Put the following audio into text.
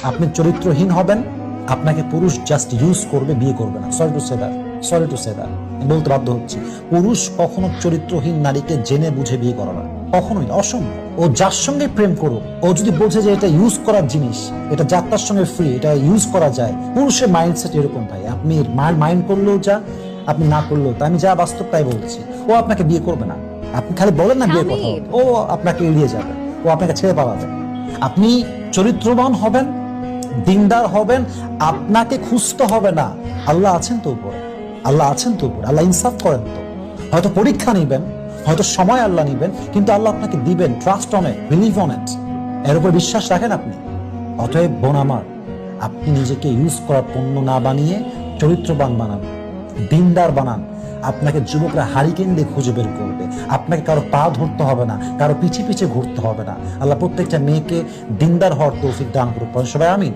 আপনি চরিত্রহীন হবেন, আপনাকে পুরুষ জাস্ট ইউজ করবে, বিয়ে করবে না। সরি টু সে দ্যাট, বলতে বাধ্য হচ্ছি। পুরুষ কখনো চরিত্রহীন নারীকে জেনে বুঝে বিয়ে করে না, কখনোই, অসম্ভব। ও যার সঙ্গে প্রেম করুক, ও যদি বোঝে যে এটা ইউজ করার জিনিস, এটা যাত্রার সঙ্গে ফ্রি, এটা ইউজ করা যায়। পুরুষের মাইন্ডসেট এরকম ভাই, আপনি মাইন্ড করলেও যা, আপনি না করলেও তা। আমি যা বাস্তব তাই বলছি। ও আপনাকে বিয়ে করবে না, আপনি খালি বলেন না বিয়ের কথা, ও আপনাকে এড়িয়ে যাবে, ও আপনাকে ছেড়ে পালাবে। আপনি চরিত্রবান হবেন, দিনদার হবেন, আপনাকে খুঁজতে হবে না। আল্লাহ আছেন তো উপরে, আল্লাহ আছেন তো উপরে, আল্লাহ ইনসাফ করেন তো। হয়তো পরীক্ষা নিবেন, হয়তো সময় আল্লাহ নিবেন, কিন্তু আল্লাহ আপনাকে দিবেন। Trust on it, believe on it, এর উপর বিশ্বাস রাখেন আপনি। অতএব বোন আমার, আপনি নিজেকে ইউজ করার পণ্য না বানিয়ে চরিত্রবান বানান, দিনদার বানান। আপনাকে যুবকরা হারিকেন দিয়ে খুঁজে বের করবে। আপনাকে কারো পা ধরতে হবে না, কারো পিছে পিছে ঘুরতে হবে না। আল্লাহ প্রত্যেকটা মেয়েকে দিনদার হওয়ার তৌফিক দান করুক, সবাই আমিন।